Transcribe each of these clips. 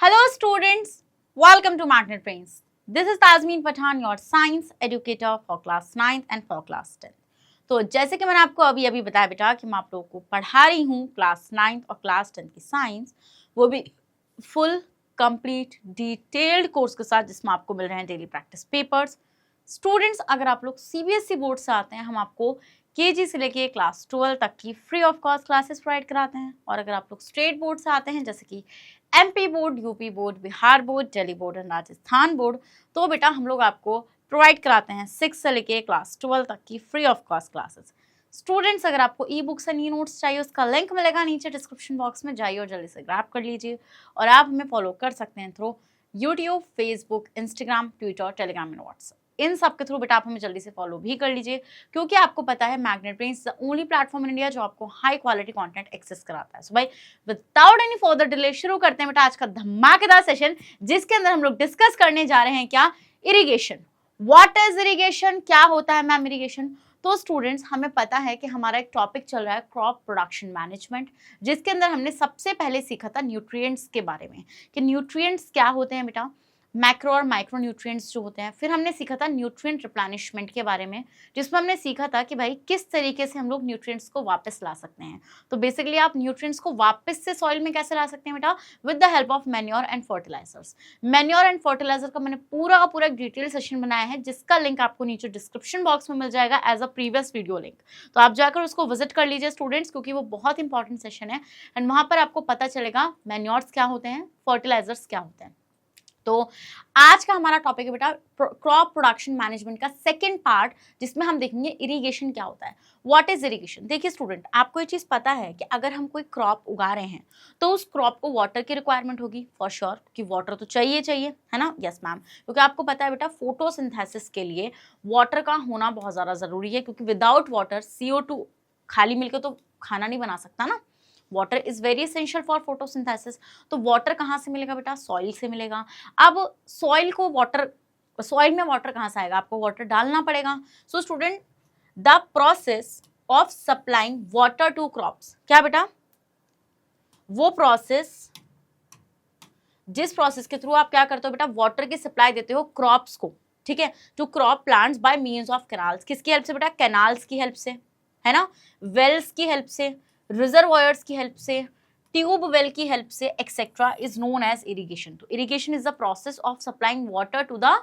Hello students, welcome to Magnet Brains. This is Tazmeen Pathan, your science educator for class 9th and for class 10th. तो जैसे कि मैंने आपको अभी बताया बेटा कि मैं आप लोगों को पढ़ा रही हूँ क्लास 9th और क्लास 10th की साइंस, वो भी फुल कंप्लीट डिटेल्ड कोर्स के साथ जिसमें आपको मिल रहे हैं डेली प्रैक्टिस पेपर्स। स्टूडेंट्स, अगर आप लोग सीबीएसई बोर्ड से आते हैं, हम आपको केजी से लेके क्लास 12 तक की free of cost classes provide कराते हैं। और अगर आप लोग स्टेट बोर्ड से आते हैं जैसे कि MP board, UP board, Bihar board, Delhi board और राजस्थान बोर्ड, तो बेटा हम लोग आपको प्रोवाइड कराते हैं 6 से लेके क्लास 12 तक की free of cost classes. Students, अगर आपको e books and e notes चाहिए, उसका लिंक मिलेगा नीचे डिस्क्रिप्शन बॉक्स में, जाइए और जल्दी से ग्रैब कर लीजिए। और आप हमें फॉलो कर सकते हैं through YouTube, Facebook, Instagram, Twitter, Telegram and WhatsApp. इन सब के थ्रू बेटा आप हमें जल्दी से फॉलो भी कर लीजिए, क्योंकि आपको पता है magnet brains the only platform in India जो आपको हाई क्वालिटी कंटेंट एक्सेस कराता है। सो भाई विदाउट एनी फर्दर डिले शुरू करते हैं बेटा आज का धमाकेदार सेशन, जिसके अंदर हम लोग डिस्कस करने जा रहे हैं क्या, इरिगेशन। व्हाट इज इरिगेशन, क्या होता है मैम इरिगेशन। तो स्टूडेंट्स, हमें पता है कि हमारा एक टॉपिक चल रहा है क्रॉप प्रोडक्शन मैनेजमेंट, जिसके अंदर हमने सबसे पहले सीखा था न्यूट्रिएंट्स के बारे में कि न्यूट्रिएंट्स क्या होते हैं बेटा, मैक्रो और माइक्रो न्यूट्रिएंट्स जो होते हैं। फिर हमने सीखा था न्यूट्रिएंट रिप्लेनिशमेंट के बारे में, जिसमें हमने सीखा था कि भाई किस तरीके से हम लोग न्यूट्रिएंट्स को वापस ला सकते हैं। तो बेसिकली आप न्यूट्रिएंट्स को वापस से सॉइल में कैसे ला सकते हैं बेटा, with the help of manure and fertilisers. Manure and fertiliser का मैंने पूरा का पूरा एक डिटेल सेशन बनाया है, जिसका लिंक आपको नीचे डिस्क्रिप्शन बॉक्स में मिल जाएगा as a previous video link. तो आप जाकर उसको विजिट कर लीजिए स्टूडेंट्स, क्योंकि वो बहुत इंपॉर्टेंट सेशन है एंड वहां पर आपको पता चलेगा मैन्योर्स क्या होते हैं, फर्टिलाइजर्स क्या होते हैं। तो आज का हमारा टॉपिक है बेटा क्रॉप प्रोडक्शन मैनेजमेंट का सेकंड पार्ट, जिसमें हम देखेंगे इरिगेशन क्या होता है। What is irrigation. देखिए स्टूडेंट, आपको ये चीज पता है कि अगर हम कोई क्रॉप उगा रहे हैं तो उस क्रॉप को वाटर की रिक्वायरमेंट होगी फॉर श्योर, कि वाटर तो चाहिए है ना। यस मैम, क्योंकि आपको पता है बेटा फोटोसिंथेसिस के लिए वाटर का होना बहुत ज्यादा जरूरी है, क्योंकि विदाउट वाटर CO2 खाली मिलकर तो खाना नहीं बना सकता ना। Water is very essential for photosynthesis. तो वाटर कहाँ से मिलेगा बेटा, सॉइल से मिलेगा। अब सॉइल में वाटर कहाँ से आएगा, आपको वाटर डालना पड़ेगा। So student, the process of supplying water to crops, क्या बेटा, वो प्रोसेस जिस प्रोसेस के थ्रू आप क्या करते हो बेटा, वाटर की सप्लाई देते हो क्रॉप्स को, ठीक है, to crop plants by means of canals. किसकी हेल्प से बेटा, कैनाल्स की हेल्प से, है ना, वेल्स की हेल्प से, रिजर्वॉयर्स की हेल्प से, ट्यूब वेल की हेल्प से, etcetera, is known as irrigation. तो irrigation is the process of supplying water to the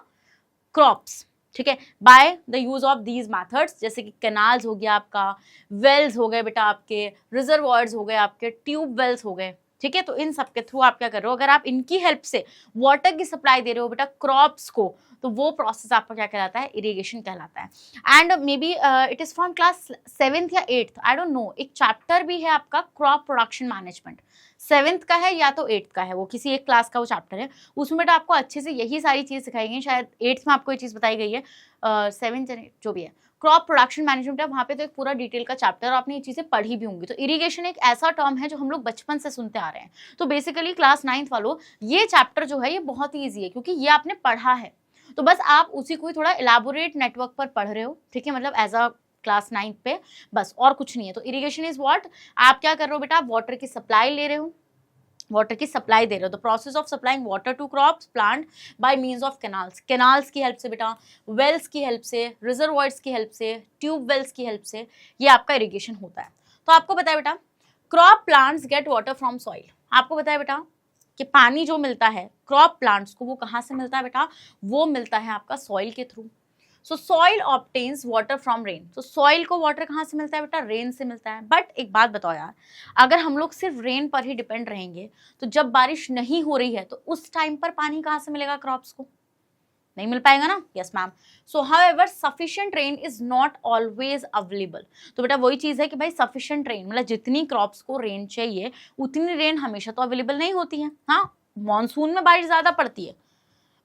crops, ठीक है, by the use of these methods, जैसे कि कैनाल्स हो गया आपका, वेल्स हो गए बेटा आपके, रिजर्वॉयर्स हो गए आपके, ट्यूब वेल्स हो गए, ठीक है। तो इन सब के थ्रू आप क्या कर रहे हो, अगर आप इनकी हेल्प से वाटर की सप्लाई दे रहे हो बेटा क्रॉप्स को, तो वो प्रोसेस आपका क्या कहलाता है, इरिगेशन कहलाता है। And may be it is from class 7th या 8th, आई डोंट नो। एक चैप्टर भी है आपका क्रॉप प्रोडक्शन मैनेजमेंट, 7th का है या तो 8th का है, वो किसी एक क्लास का वो चैप्टर है। उसमें बेटा आपको अच्छे से यही सारी चीज सिखाई गई, शायद 8th में आपको ये चीज बताई गई है, 7th जो भी है क्रॉप प्रोडक्शन मैनेजमेंट है, वहाँ पे तो एक पूरा डिटेल का चैप्टर, आपने ये चीजें पढ़ी भी होंगी। तो इरिगेशन एक ऐसा टर्म है जो हम लोग बचपन से सुनते आ रहे हैं। तो बेसिकली क्लास 9th वालों, ये चैप्टर जो है ये बहुत ही ईजी है, क्योंकि ये आपने पढ़ा है। तो बस आप उसी को ही थोड़ा इलाबोरेट नेटवर्क पर पढ़ रहे हो, ठीक है, मतलब एज अ क्लास 9th पे, बस और कुछ नहीं है। तो इरिगेशन इज व्हाट, आप क्या कर रहे हो बेटा, वाटर की सप्लाई ले रहे हो, वाटर की सप्लाई दे रहे हो। The process of supplying water to crops plant by means of canals, canals की हेल्प से बेटा, वेल्स की हेल्प से, रिजर्वॉयर्स की हेल्प से, ट्यूब वेल्स की हेल्प से, ये आपका इरिगेशन होता है। तो आपको पता है बेटा crop plants get water from soil. आपको पता है बेटा कि पानी जो मिलता है क्रॉप प्लांट्स को, वो कहाँ से मिलता है बेटा, वो मिलता है आपका सॉइल के through. So soil obtains water from rain. तो सॉइल को वाटर कहाँ से मिलता है बेटा, रेन से मिलता है। बट एक बात बताओ यार, अगर हम लोग सिर्फ रेन पर ही डिपेंड रहेंगे, तो जब बारिश नहीं हो रही है तो उस टाइम पर पानी कहाँ से मिलेगा क्रॉप्स को, नहीं मिल पाएगा ना। Yes ma'am. So however sufficient rain is not always available. तो बेटा वही चीज है कि भाई सफिशिएंट रेन मतलब जितनी क्रॉप्स को रेन चाहिए उतनी रेन हमेशा तो अवेलेबल नहीं होती है। हाँ, मॉनसून में बारिश ज्यादा पड़ती है,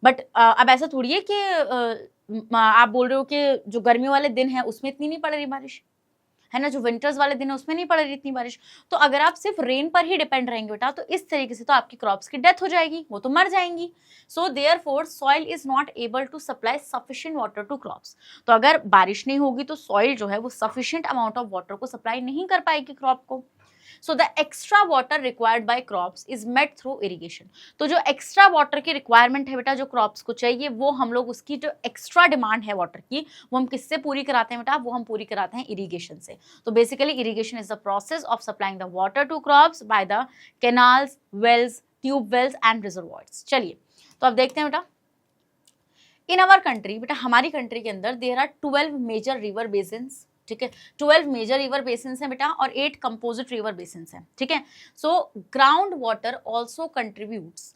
बट अब ऐसा थोड़ी है कि आप बोल रहे हो कि जो गर्मियों वाले दिन है उसमें इतनी नहीं पड़ रही बारिश, है ना, जो विंटर्स वाले दिन है उसमें नहीं पड़ रही इतनी बारिश। तो अगर आप सिर्फ रेन पर ही डिपेंड रहेंगे बेटा, तो इस तरीके से तो आपकी क्रॉप्स की डेथ हो जाएगी, वो तो मर जाएंगी। So therefore soil is not able to supply sufficient water to crops. तो अगर बारिश नहीं होगी तो सॉइल जो है वो सफिशिएंट अमाउंट ऑफ वाटर को सप्लाई नहीं कर पाएगी क्रॉप को। So the extra water required by crops is met through irrigation. तो जो एक्स्ट्रा वाटर की रिक्वायरमेंट है बेटा जो क्रॉप्स को चाहिए, वो हम लोग उसकी जो एक्स्ट्रा डिमांड है वाटर की, वो हम किससे पूरी कराते हैं बेटा? वो हम पूरी कराते हैं इरिगेशन से। तो basically irrigation is the process of supplying the water to crops by the canals, wells, tube wells and reservoirs. चलिए तो अब देखते हैं बेटा, इन आवर कंट्री, बेटा हमारी कंट्री के अंदर there are 12 major river basins, ठीक है, 12 मेजर रिवर बेसिन्स हैं बेटा और 8 कंपोजिट रिवर बेसिन्स हैं, ठीक है। So ground water also contributes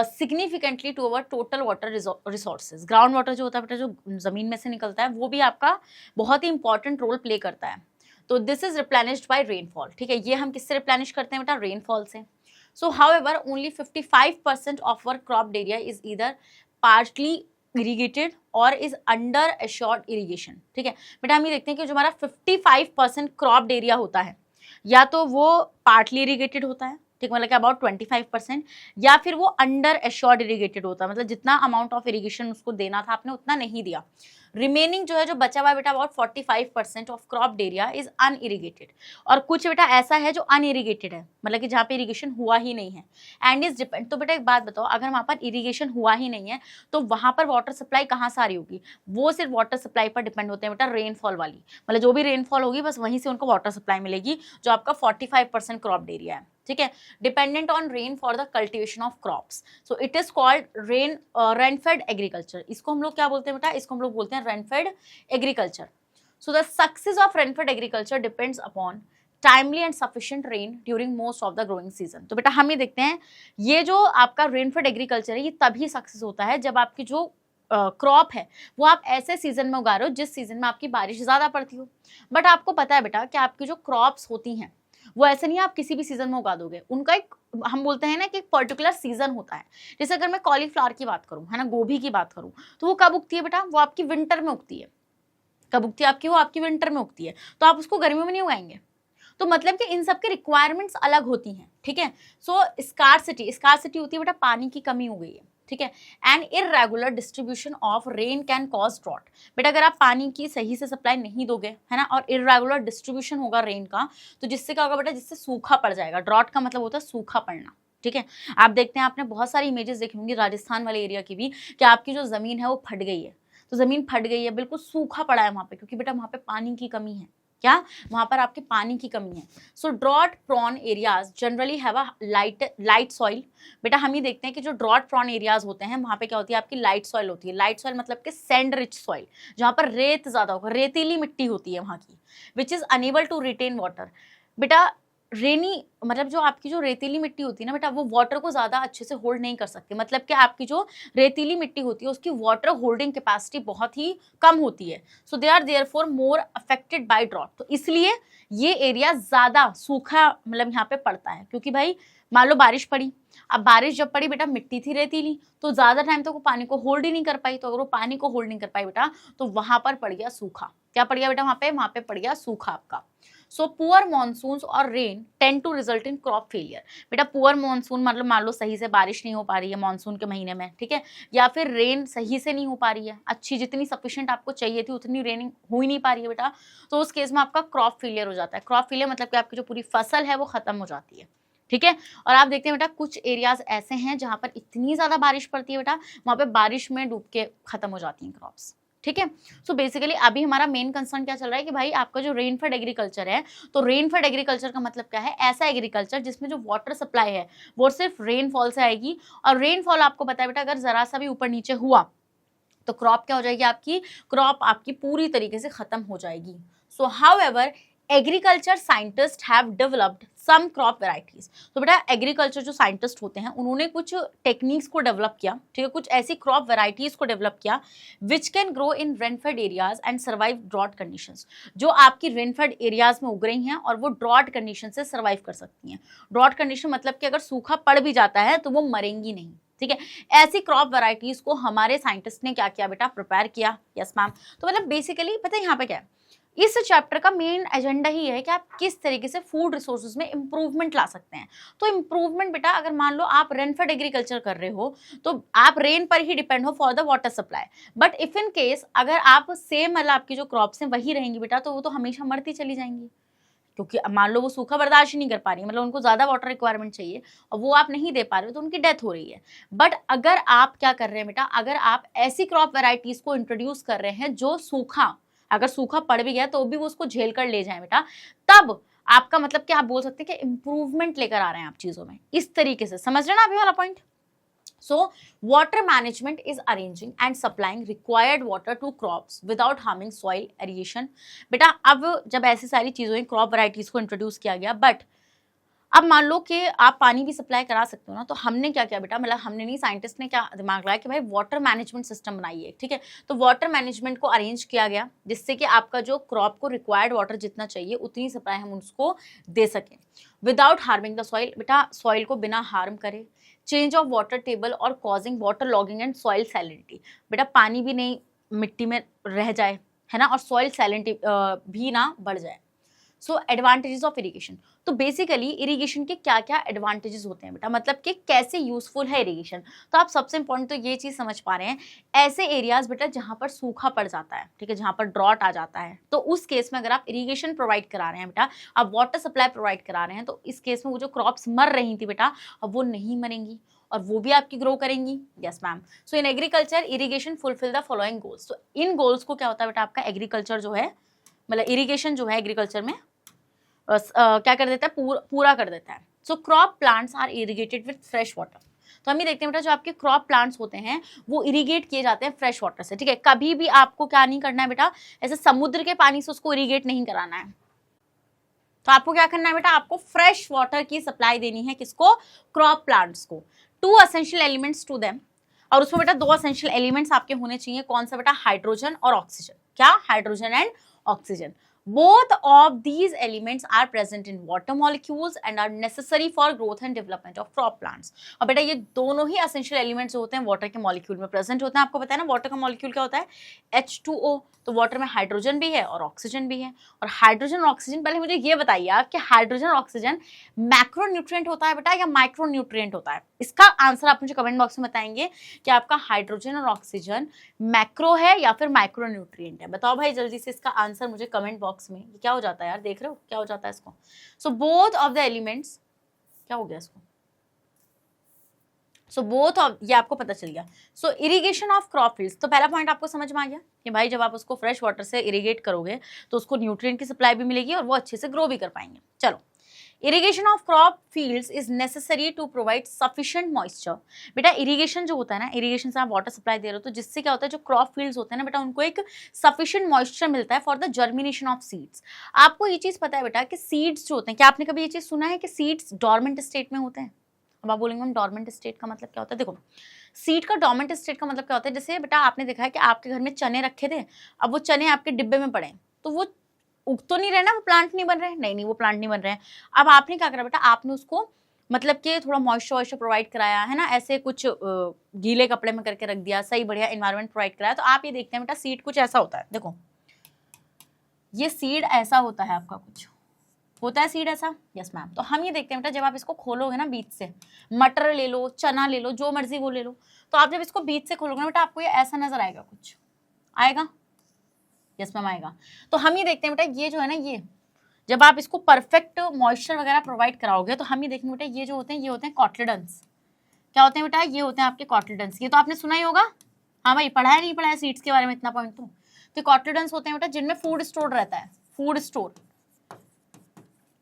significantly to our total water resources. Ground water जो होता है बेटा, जो जमीन में से निकलता है, वो भी आपका बहुत ही इंपॉर्टेंट रोल प्ले करता है। तो this is replenished by rainfall, ठीक है, ये हम किससे रिप्लेनिश करते हैं बेटा? रेनफॉल से। So however only 55% of our crop area is either partly irrigated और इज अंडर एश्योर्ड इरीगेशन, ठीक है। बेटा हम ये देखते हैं कि जो हमारा 55% क्रॉप एरिया होता है, या तो वो पार्टली इरीगेटेड होता है, ठीक, मतलब कि अबाउट 25%, या फिर वो अंडर एश्योर्ड इरीगेटेड होता है, मतलब जितना अमाउंट ऑफ इरीगेशन उसको देना था आपने उतना नहीं दिया। रिमेनिंग जो है, जो बचा हुआ है बेटा, about 45% of crop area is unirrigated, और कुछ बेटा ऐसा है जो अनइरीगेटेड है, मतलब कि जहाँ पे इरीगेशन हुआ ही नहीं है, एंड इज डिपेंड। तो बेटा एक बात बताओ, अगर वहाँ पर इरीगेशन हुआ ही नहीं है तो वहाँ पर वाटर सप्लाई कहाँ से आ रही होगी? वो सिर्फ वाटर सप्लाई पर डिपेंड होते हैं बेटा, रेनफॉल वाली, मतलब जो भी रेनफॉल होगी बस वहीं से उनको वाटर सप्लाई मिलेगी, जो आपका 45% क्रॉप एरिया है, ठीक है, dependent on rain for the cultivation of crops. So it is called rainfed agriculture. इसको हम लोग क्या बोलते हैं बेटा? इसको हम लोग बोलते हैं rainfed agriculture. So the success of rainfed agriculture depends upon timely and sufficient rain during most of the growing season. तो बेटा हम ये देखते हैं, ये जो आपका रेनफेड एग्रीकल्चर है, ये तभी सक्सेस होता है जब आपकी जो क्रॉप है वो आप ऐसे सीजन में उगा रहे हो जिस सीजन में आपकी बारिश ज़्यादा पड़ती हो। बट आपको पता है बेटा कि आपकी जो क्रॉप्स होती हैं वो ऐसे नहीं आप किसी भी सीजन में उगा दोगे, उनका एक, हम बोलते हैं ना कि एक पर्टिकुलर सीजन होता है। जैसे अगर मैं कॉलीफ्लावर की बात करूं, है ना, गोभी की बात करूं, तो वो कब उगती है बेटा? वो आपकी विंटर में उगती है। कब उगती है आपकी? वो आपकी विंटर में उगती है, तो आप उसको गर्मियों में नहीं उगाएंगे। तो मतलब कि इन सब के रिक्वायरमेंट्स अलग होती हैं, ठीक है। सो स्कार्सिटी होती है बेटा, पानी की कमी हो गई है, ठीक है। And irregular distribution of rain can cause drought. बेटा अगर आप पानी की सही से सप्लाई नहीं दोगे, है ना, और इररेगुलर डिस्ट्रीब्यूशन होगा रेन का, तो जिससे क्या होगा बेटा? जिससे सूखा पड़ जाएगा। ड्रॉट का मतलब होता है सूखा पड़ना, ठीक है। आप देखते हैं, आपने बहुत सारी इमेजेस देखी होंगी राजस्थान वाले एरिया की भी, कि आपकी जो जमीन है वो फट गई है। तो जमीन फट गई है, बिल्कुल सूखा पड़ा है वहां पे, क्योंकि बेटा वहां पे पानी की कमी है। क्या? वहां पर आपके पानी की कमी है। So drought prone areas generally have a light soil. बेटा हम ये देखते हैं कि जो ड्रॉट प्रॉन एरियाज होते हैं वहां पे क्या होती है? आपकी लाइट सॉइल होती है। लाइट सॉइल मतलब कि सैंड रिच सॉइल, जहां पर रेत ज्यादा होगा, रेतीली मिट्टी होती है वहां की, which is unable to retain water. बेटा रेनी मतलब जो आपकी जो रेतीली मिट्टी होती है ना बेटा, वो वाटर को ज़्यादा अच्छे से होल्ड नहीं कर सकती। मतलब कि आपकी जो रेतीली मिट्टी होती है उसकी वाटर होल्डिंग कैपेसिटी बहुत ही कम होती है। So they are therefore more affected by drought. तो इसलिए ये एरिया ज़्यादा सूखा मतलब यहाँ पे पड़ता है, क्योंकि भाई मान लो बारिश पड़ी, अब बारिश जब पड़ी बेटा, मिट्टी थी रेतीली, तो ज़्यादा टाइम तक वो पानी को होल्ड ही नहीं कर पाई। तो अगर वो पानी को होल्ड नहीं कर पाई बेटा, तो वहाँ पर पड़ गया सूखा। क्या पड़ गया बेटा? वहाँ पे पड़ गया सूखा आपका। सो पुअर मॉनसून्स और rain tend to result in crop failure. बेटा पुअर मॉनसून मतलब मान लो सही से बारिश नहीं हो पा रही है मानसून के महीने में, ठीक है, या फिर रेन सही से नहीं हो पा रही है, अच्छी जितनी सफिशिएंट आपको चाहिए थी उतनी रेनिंग हो ही नहीं पा रही है बेटा, तो उस केस में आपका क्रॉप फेलियर हो जाता है। क्रॉप फेलियर मतलब कि आपकी जो पूरी फसल है वो खत्म हो जाती है, ठीक है। और आप देखते हैं बेटा कुछ एरियाज ऐसे हैं जहां पर इतनी ज्यादा बारिश पड़ती है बेटा, वहां पे बारिश में डूब के खत्म हो जाती हैं क्रॉप्स, ठीक है। सो बेसिकली अभी हमारा मेन कंसर्न क्या चल रहा है कि भाई आपका जो रेनफेड एग्रीकल्चर है, तो रेनफेड एग्रीकल्चर का मतलब क्या है? ऐसा एग्रीकल्चर जिसमें जो वाटर सप्लाई है वो सिर्फ रेनफॉल से आएगी, और रेनफॉल आपको पता है बेटा अगर जरा सा भी ऊपर नीचे हुआ तो क्रॉप क्या हो जाएगी? आपकी क्रॉप आपकी पूरी तरीके से खत्म हो जाएगी। So however agriculture scientist have developed some crop varieties. तो बेटा एग्रीकल्चर जो साइंटिस्ट होते हैं उन्होंने कुछ टेक्निक्स को डेवलप किया, ठीक है, कुछ ऐसी क्रॉप वेराइटीज को डेवलप किया which can grow in rainfed areas and survive drought conditions, जो आपकी रेनफेड एरियाज में उग रही हैं और वो ड्रॉट कंडीशन से सर्वाइव कर सकती हैं। ड्रॉट कंडीशन मतलब कि अगर सूखा पड़ भी जाता है तो वो मरेंगी नहीं, ठीक है। ऐसी क्रॉप वेराइटीज को हमारे साइंटिस्ट ने क्या किया बेटा? प्रिपेयर किया। Yes ma'am. तो मतलब बेसिकली पता है यहाँ पे क्या है, इस चैप्टर का मेन एजेंडा ही है कि आप किस तरीके से फूड रिसोर्सेज में इंप्रूवमेंट ला सकते हैं। तो इंप्रूवमेंट बेटा अगर मान लो आप रेनफेड एग्रीकल्चर कर रहे हो तो आप रेन पर ही डिपेंड हो for the water supply, but if in case अगर आप सेम मतलब आपकी जो क्रॉप्स हैं वही रहेंगी बेटा, तो वो तो हमेशा मरती चली जाएंगी, क्योंकि अब मान लो वो सूखा बर्दाश्त ही नहीं कर पा रही है, मतलब उनको ज़्यादा वाटर रिक्वायरमेंट चाहिए और वो आप नहीं दे पा रहे हो तो उनकी डेथ हो रही है। बट अगर आप क्या कर रहे हैं बेटा, अगर आप ऐसी क्रॉप वेराइटीज़ को इंट्रोड्यूस कर रहे हैं जो सूखा, अगर सूखा पड़ भी गया तो भी वो उसको झेल कर ले जाए बेटा, तब आपका मतलब कि आप बोल सकते हैं कि इंप्रूवमेंट लेकर आ रहे हैं आप चीज़ों में। इस तरीके से समझ रहे हैं ना अभी वाला point. So, water management is arranging and supplying required water to crops without harming soil aeration. बेटा अब जब ऐसी सारी चीज़ों क्रॉप वैरायटीज को इंट्रोड्यूस किया गया, बट अब मान लो कि आप पानी भी सप्लाई करा सकते हो ना, तो हमने क्या किया बेटा, मतलब हमने नहीं, साइंटिस्ट ने क्या दिमाग लगाया कि भाई वाटर मैनेजमेंट सिस्टम बनाइए, ठीक है। तो वाटर मैनेजमेंट को अरेंज किया गया जिससे कि आपका जो क्रॉप को रिक्वायर्ड वाटर जितना चाहिए उतनी सप्लाई हम उसको दे सकें विदाउट हार्मिंग द सॉइल। बेटा सॉइल को बिना हार्म करे, चेंज ऑफ वाटर टेबल और causing water logging and soil salinity. बेटा पानी भी नहीं मिट्टी में रह जाए, है ना, और सॉइल सैलिनिटी भी ना बढ़ जाए। सो एडवांटेजेस ऑफ इरिगेशन, तो बेसिकली इरिगेशन के क्या क्या एडवांटेजेस होते हैं बेटा, मतलब कि कैसे यूजफुल है इरिगेशन। तो आप सबसे इंपॉर्टेंट तो ये चीज़ समझ पा रहे हैं, ऐसे एरियाज बेटा जहाँ पर सूखा पड़ जाता है, ठीक है, जहाँ पर ड्रॉट आ जाता है, तो उस केस में अगर आप इरिगेशन प्रोवाइड करा रहे हैं बेटा, आप वाटर सप्लाई प्रोवाइड करा रहे हैं, तो इस केस में वो जो क्रॉप्स मर रही थी बेटा, अब वो नहीं मरेंगी और वो भी आपकी ग्रो करेंगी। Yes ma'am. So in agriculture irrigation fulfil the following goals. तो इन गोल्स को क्या होता है बेटा, आपका एग्रीकल्चर जो है, मतलब इरिगेशन जो है एग्रीकल्चर में क्या कर देता है, पूरा कर देता है। So crop plants are irrigated with fresh water. तो हम ये देखते हैं बेटा जो आपके क्रॉप प्लांट्स होते हैं वो इरिगेट किए जाते हैं फ्रेश वाटर से, ठीक है। कभी भी आपको क्या नहीं करना है बेटा, ऐसे समुद्र के पानी से उसको इरिगेट नहीं कराना है। तो आपको क्या करना है बेटा, आपको फ्रेश वाटर की सप्लाई देनी है, किसको, क्रॉप प्लांट्स को। 2 एसेंशियल एलिमेंट्स टू देम, और उसमें बेटा 2 एसेंशियल एलिमेंट्स आपके होने चाहिए। कौन सा बेटा, हाइड्रोजन और ऑक्सीजन। क्या, hydrogen and oxygen. Both of these elements are present in water molecules and are necessary for growth and development of crop plants. और बेटा ये दोनों ही essential elements जो होते हैं वाटर के मॉलिक्यूल में प्रेजेंट होते हैं। आपको पता है ना वाटर का मॉलिक्यूल क्या होता है, H2O। तो वाटर में हाइड्रोजन भी है और ऑक्सीजन भी है। और हाइड्रोजन और ऑक्सीजन, पहले मुझे ये बताइए आप कि हाइड्रोजन और ऑक्सीजन मैक्रो न्यूट्रिएंट होता है बेटा या माइक्रो न्यूट्रिएंट होता है? इसका आंसर आप मुझे कमेंट बॉक्स में बताएंगे कि आपका हाइड्रोजन और ऑक्सीजन मैक्रो है या फिर माइक्रो न्यूट्रिएंट है। बताओ भाई जल्दी से इसका आंसर मुझे कमेंट बॉक्स में। ये क्या हो जाता है यार, देख रहे हो क्या हो जाता है इसको। So both of the elements, क्या हो गया इसको, सो बोथ ऑफ, ये आपको पता चल गया। सो इरिगेशन ऑफ क्रॉप फील्ड्स, तो पहला पॉइंट आपको समझ में आ गया कि भाई जब आप उसको फ्रेश वाटर से इरिगेट करोगे तो उसको न्यूट्रिएंट की सप्लाई भी मिलेगी और वो अच्छे से ग्रो भी कर पाएंगे। चलो, irrigation of crop fields is necessary to provide sufficient moisture. बेटा इरिगेशन जो होता है ना, इरिगेशन से आप वाटर सप्लाई दे रहे हो तो जिससे क्या होता है, जो क्रॉप फील्ड्स होते हैं ना बेटा, उनको एक सफिशिएंट मॉइस्चर मिलता है for the germination of seeds. आपको ये चीज पता है बेटा कि सीड्स जो होते हैं, क्या आपने कभी ये चीज सुना है कि सीड्स डॉर्मेंट स्टेट में होते हैं? अब आप बोलेंगे हम डॉर्मेंट स्टेट का मतलब क्या होता है। देखो सीड का डॉर्मेंट स्टेट का मतलब क्या होता है, जैसे बेटा आपने देखा है कि आपके घर में चने रखे थे, अब वो चने आपके डिब्बे में पड़े तो वो उग तो नहीं रहे ना, वो प्लांट नहीं बन रहे, नहीं वो प्लांट नहीं बन रहे हैं। अब आपने क्या करा बेटा, आपने उसको मतलब कि थोड़ा मॉइस्चर प्रोवाइड कराया है ना, ऐसे कुछ गीले कपड़े में करके रख दिया, सही बढ़िया एनवायरनमेंट प्रोवाइड कराया। तो आप ये देखते हैं बेटा सीड कुछ ऐसा होता है। देखो ये सीड ऐसा होता है, आपका कुछ होता है सीड ऐसा। Yes ma'am. तो हम ये देखते हैं बेटा जब आप इसको खोलोगे ना बीज से, मटर ले लो, चना ले लो, जो मर्जी वो ले लो, तो आप जब इसको बीज से खोलोगे ना बेटा आपको ये ऐसा नजर आएगा, कुछ आएगा। यस मैम आएगा। तो हम ये देखते हैं बेटा ये जो है ना, ये जब आप इसको परफेक्ट मॉइस्चर वगैरह प्रोवाइड कराओगे तो हम ये देखेंगे बेटा ये जो होते हैं ये होते हैं कॉटलेडन्स। क्या होते हैं बेटा, ये होते हैं आपके कॉटलेडन्स। ये तो आपने सुना ही होगा, हाँ भाई पढ़ा है नहीं पढ़ा है सीड्स के बारे में इतना पॉइंट तो कॉटलेडन्स होते हैं बेटा जिनमें फूड स्टोर रहता है। फूड स्टोर,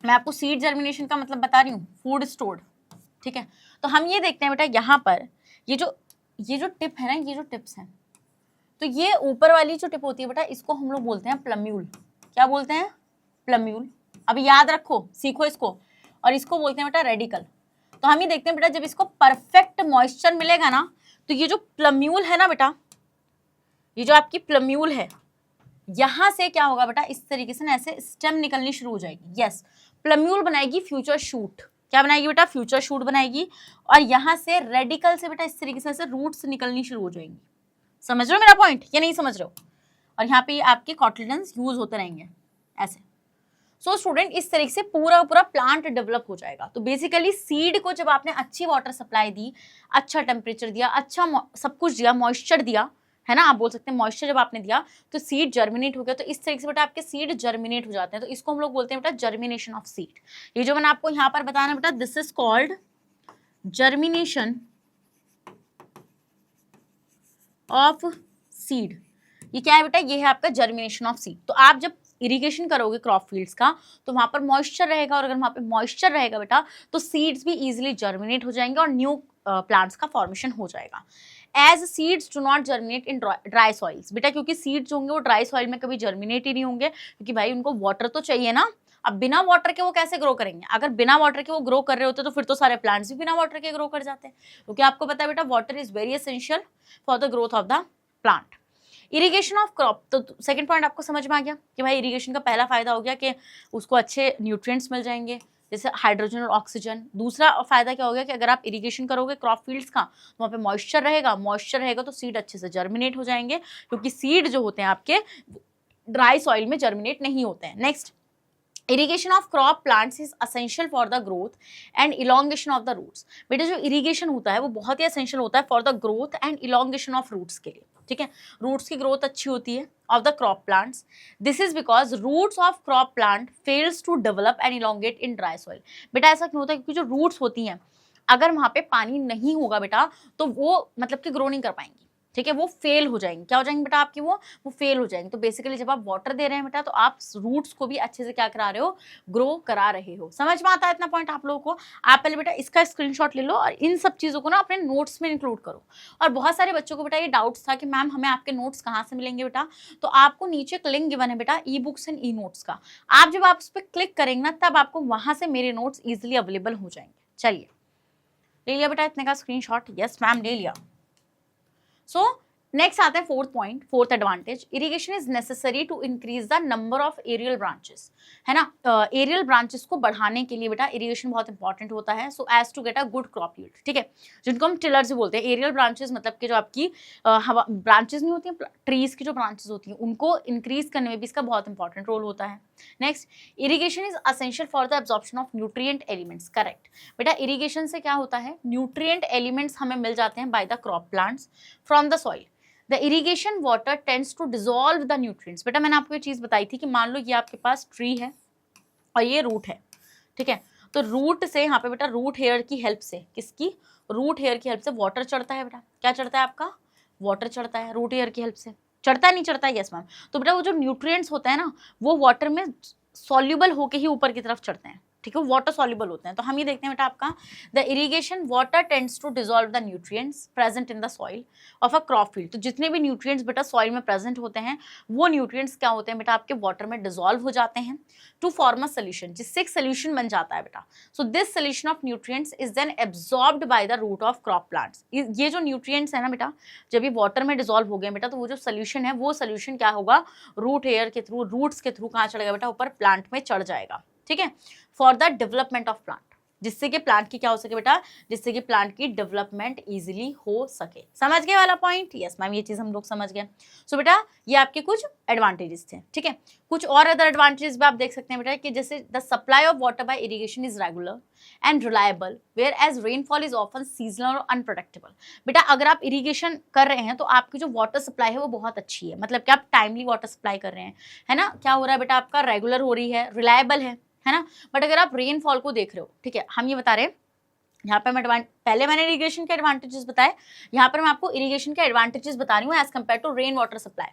मैं आपको सीड जर्मिनेशन का मतलब बता रही हूँ, फूड स्टोर्ड, ठीक है। तो हम ये देखते हैं बेटा यहाँ पर ये जो टिप है ना, ये जो टिप्स हैं, तो ये ऊपर वाली जो टिप होती है बेटा इसको हम लोग बोलते हैं प्लम्यूल। क्या बोलते हैं, प्लम्यूल। अभी याद रखो, सीखो इसको। और इसको बोलते हैं बेटा रेडिकल। तो हम ये देखते हैं बेटा जब इसको परफेक्ट मॉइस्चर मिलेगा ना, तो ये जो प्लम्यूल है ना बेटा, ये जो आपकी प्लम्यूल है, यहां से क्या होगा बेटा, इस तरीके से ना ऐसे स्टेम निकलनी शुरू हो जाएगी। यस, प्लम्यूल बनाएगी फ्यूचर शूट। क्या बनाएगी बेटा, फ्यूचर शूट बनाएगी। और यहां से रेडिकल से बेटा इस तरीके से रूट्स निकलनी शुरू हो जाएंगी। समझ रहे हो मेरा पॉइंट या नहीं समझ रहे हो? और यहाँ पे आपके कॉटलेडन्स यूज होते रहेंगे ऐसे। सो स्टूडेंट इस तरीके से पूरा प्लांट डेवलप हो जाएगा। तो बेसिकली सीड को जब आपने अच्छी वाटर सप्लाई दी, अच्छा टेम्परेचर दिया, अच्छा सब कुछ दिया, मॉइस्चर दिया, है ना, आप बोल सकते हैं मॉइस्चर जब आपने दिया तो सीड जर्मिनेट हो गया, तो इस तरीके से बेटा आपके सीड जर्मिनेट हो जाते हैं, तो इसको हम लोग बोलते हैं बेटा जर्मिनेशन ऑफ सीड। ये जो मैंने आपको यहाँ पर बताया बेटा, this is called germination of seed. ये क्या है बेटा, ये है आपका जर्मिनेशन ऑफ सीड। तो आप जब इरिगेशन करोगे क्रॉप फील्ड्स का तो वहां पर मॉइस्चर रहेगा, और अगर वहां पर मॉइस्चर रहेगा बेटा तो सीड्स भी इजीली जर्मिनेट हो जाएंगे और न्यू प्लांट्स का फॉर्मेशन हो जाएगा। As seeds do not germinate in dry soils, बेटा क्योंकि सीड्स होंगे वो ड्राई सॉइल में कभी जर्मिनेट ही नहीं होंगे, क्योंकि भाई उनको वाटर तो चाहिए ना। अब बिना वाटर के वो कैसे ग्रो करेंगे, अगर बिना वाटर के वो ग्रो कर रहे होते तो फिर तो सारे प्लांट्स भी बिना वाटर के ग्रो कर जाते हैं, क्योंकि आपको पता है बेटा water is very essential for the growth of the plant. Irrigation of crop, तो सेकंड पॉइंट आपको समझ में आ गया कि भाई इरिगेशन का पहला फायदा हो गया कि उसको अच्छे न्यूट्रिएंट्स मिल जाएंगे जैसे हाइड्रोजन और ऑक्सीजन। दूसरा फायदा क्या हो गया कि अगर आप इरिगेशन करोगे क्रॉप फील्ड्स का तो वहाँ पे मॉइस्चर रहेगा तो सीड अच्छे से जर्मिनेट हो जाएंगे, क्योंकि सीड जो होते हैं आपके ड्राई सॉइल में जर्मिनेट नहीं होते हैं। Next, irrigation of crop plants is essential for the growth and elongation of the roots. बेटा जो इरिगेशन होता है वो बहुत ही असेंशियल होता है for the growth and elongation of roots के लिए, ठीक है। रूट्स की ग्रोथ अच्छी होती है of the crop plants. This is because roots of crop plant fails to develop and elongate in dry soil. बेटा ऐसा क्यों होता है, क्योंकि जो रूट्स होती हैं अगर वहां पे पानी नहीं होगा बेटा तो वो मतलब कि ग्रो नहीं कर पाएंगी, ठीक है, वो फेल हो जाएंगे। क्या हो जाएंगे बेटा आपकी, वो फेल हो जाएंगे। तो बेसिकली जब आप वाटर दे रहे हैं बेटा तो आप रूट्स को भी अच्छे से क्या करा रहे हो, ग्रो करा रहे हो। समझ में आता है इतना पॉइंट आप लोगों को। आप पहले बेटा इसका स्क्रीनशॉट ले लो और इन सब चीजों को ना अपने नोट्स में इंक्लूड करो। और बहुत सारे बच्चों को बेटा ये डाउट्स था कि मैम हमें आपके नोट्स कहाँ से मिलेंगे बेटा, तो आपको नीचे एक लिंक गिवन है बेटा e books and e notes का। आप जब आप उस पर क्लिक करेंगे ना तब आपको वहां से मेरे नोट्स इजिली अवेलेबल हो जाएंगे। चलिए ले लिया बेटा इतने का स्क्रीनशॉट, यस मैम ले लिया। सो नेक्स्ट आता है fourth point, fourth advantage, irrigation is necessary to increase the number of aerial branches, है ना। एरियल ब्रांचेस को बढ़ाने के लिए बेटा इरिगेशन बहुत इंपॉर्टेंट होता है, so as to get a good crop yield, ठीक है, जिनको हम टिलर्स भी बोलते हैं। एरियल ब्रांचेस मतलब कि जो आपकी ब्रांचेस नहीं होती हैं, ट्रीज की जो ब्रांचेस होती हैं उनको इंक्रीज करने में भी इसका बहुत इंपॉर्टेंट रोल होता है। Next, irrigation is essential for the absorption of nutrient elements, correct. बेटा इरिगेशन से क्या होता है, न्यूट्रिएंट एलिमेंट्स हमें मिल जाते हैं by the crop plants from the soil. The irrigation water tends to dissolve the nutrients. बेटा मैंने आपको ये चीज बताई थी कि मान लो ये आपके पास ट्री है और ये रूट है, ठीक है, तो रूट से यहाँ पे बेटा रूट हेयर की हेल्प से, किसकी, रूट हेयर की हेल्प से वाटर चढ़ता है बेटा। क्या चढ़ता है आपका, वाटर चढ़ता है रूट हेयर की हेल्प से। चढ़ता है नहीं चढ़ता है, यस मैम। तो बेटा वो जो न्यूट्रिएंट्स होते हैं ना वो वाटर में सॉल्युबल होके ही ऊपर की तरफ चढ़ते हैं, ठीक है, वाटर सॉल्युबल होते हैं। तो हम ये देखते हैं बेटा आपका the irrigation water tends to dissolve the nutrients present in the soil of a crop field. तो जितने भी न्यूट्रिएंट्स बेटा सॉइल में प्रेजेंट होते हैं वो न्यूट्रिएंट्स क्या होते हैं बेटा आपके वाटर में डिसॉल्व हो जाते हैं टू फॉर्म अ सोल्यूशन, जिससे एक सोल्यूशन बन जाता है बेटा। So this solution of nutrients is then absorbed by the root of crop plants. ये जो न्यूट्रिएंट्स है ना बेटा जब ये वाटर में डिसॉल्व हो गए बेटा तो वो जो सोल्यूशन है वो सोल्यूशन क्या होगा, रूट हेयर के थ्रू, रूट्स के थ्रू कहाँ चढ़ेगा बेटा, ऊपर प्लांट में चढ़ जाएगा, ठीक है, for the development of plant, जिससे कि प्लांट की क्या हो सके बेटा, जिससे कि प्लांट की डेवलपमेंट इजीली हो सके। समझ गए वाला पॉइंट, यस मैम ये चीज हम लोग समझ गए। सो बेटा ये आपके कुछ एडवांटेजेस थे, ठीक है। कुछ और अदर एडवांटेजेस भी आप देख सकते हैं बेटा कि जैसे the supply of water by irrigation is regular and reliable whereas rainfall is often seasonal और अनप्रेडिक्टेबल। बेटा अगर आप इरिगेशन कर रहे हैं तो आपकी जो वाटर सप्लाई है वो बहुत अच्छी है, मतलब कि आप टाइमली वाटर सप्लाई कर रहे हैं, है ना। क्या हो रहा है बेटा आपका, रेगुलर हो रही है, रिलायबल है ना। बट अगर आप रेनफॉल को देख रहे हो, ठीक है, हम ये बता रहे हैं यहाँ पे मैं पहले मैंने इरिगेशन के एडवांटेजेस बताए, यहाँ पर मैं आपको इरिगेशन के एडवांटेजेस बता रही हूँ as compared to rain water supply.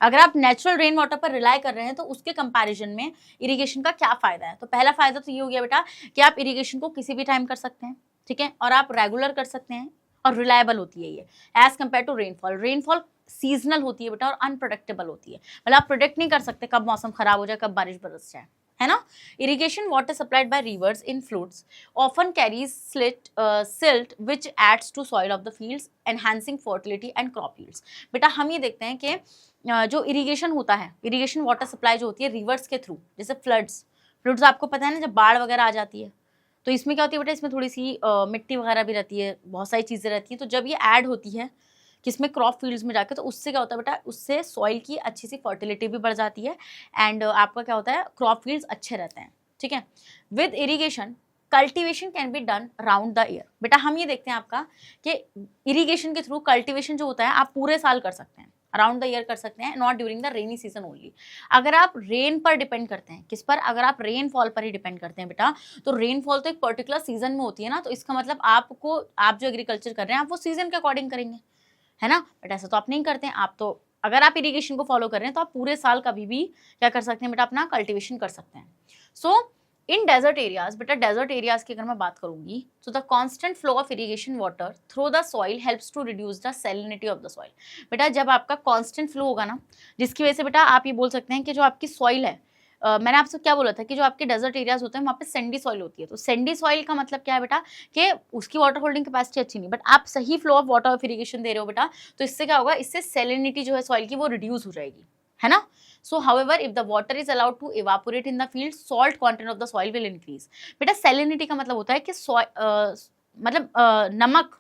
अगर आप नेचुरल रेन वाटर पर रिलाई कर रहे हैं तो उसके कंपैरिजन में इरिगेशन का क्या फायदा है। तो पहला फायदा तो ये हो गया बेटा कि आप इरिगेशन को किसी भी टाइम कर सकते हैं, ठीक है, और आप रेगुलर कर सकते हैं और रिलायबल होती है ये as compared to rainfall. Rainfall seasonal होती है बेटा और अनप्रेडिक्टेबल होती है, मतलब आप प्रोडिक्ट नहीं कर सकते कब मौसम खराब हो जाए, कब बारिश बरस जाए, है ना। Irrigation water supplied by rivers in floods often carries silt which adds to soil of the fields enhancing fertility and crop yields. बेटा हम ये देखते हैं कि जो इरिगेशन होता है, इरिगेशन वाटर सप्लाई जो होती है रिवर्स के थ्रू, जैसे फ्लड्स आपको पता है ना, जब बाढ़ वगैरह आ जाती है तो इसमें क्या होती है बेटा, इसमें थोड़ी सी मिट्टी वगैरह भी रहती है, बहुत सारी चीज़ें रहती हैं। तो जब ये ऐड होती है किसमें, क्रॉप फील्ड्स में जाके, तो उससे क्या होता है बेटा, उससे सॉइल की अच्छी सी फर्टिलिटी भी बढ़ जाती है एंड आपका क्या होता है, क्रॉप फील्ड्स अच्छे रहते हैं, ठीक है। With irrigation cultivation can be done around the year. बेटा हम ये देखते हैं आपका कि इरिगेशन के थ्रू कल्टीवेशन जो होता है आप पूरे साल कर सकते हैं, अराउंड द ईयर कर सकते हैं, not during the rainy season only. अगर आप रेन पर डिपेंड करते हैं, किस पर, अगर आप रेनफॉल पर ही डिपेंड करते हैं बेटा, तो रेनफॉल तो एक पर्टिकुलर सीजन में होती है ना, तो इसका मतलब आपको, आप जो एग्रीकल्चर कर रहे हैं आप वो सीजन के अकॉर्डिंग करेंगे, है ना। बट ऐसा तो आप नहीं करते हैं, आप तो अगर आप इरिगेशन को फॉलो कर रहे हैं तो आप पूरे साल कभी भी क्या कर सकते हैं बेटा, अपना कल्टीवेशन कर सकते हैं। सो इन डेजर्ट एरियाज, बेटा डेजर्ट एरियाज की अगर मैं बात करूंगी, so the constant flow of irrigation water through the soil helps to reduce the salinity of the soil. बेटा जब आपका कांस्टेंट फ्लो होगा ना, जिसकी वजह से बेटा आप ये बोल सकते हैं कि जो आपकी सॉइल है, मैंने आपसे क्या बोला था कि जो आपके डेजर्ट एरियाज होते हैं वहाँ पे सैंडी सॉइल होती है, तो सैंडी सॉइल का मतलब क्या है बेटा कि उसकी वाटर होल्डिंग कैपेसिटी अच्छी नहीं, बट आप सही flow of water of irrigation दे रहे हो बेटा, तो इससे क्या होगा, इससे सैलिनिटी जो है सॉइल की वो रिड्यूस हो जाएगी, है ना। So however, if the water is allowed to evaporate in the field, salt content of the soil will increase. बेटा salinity का मतलब होता है कि मतलब नमक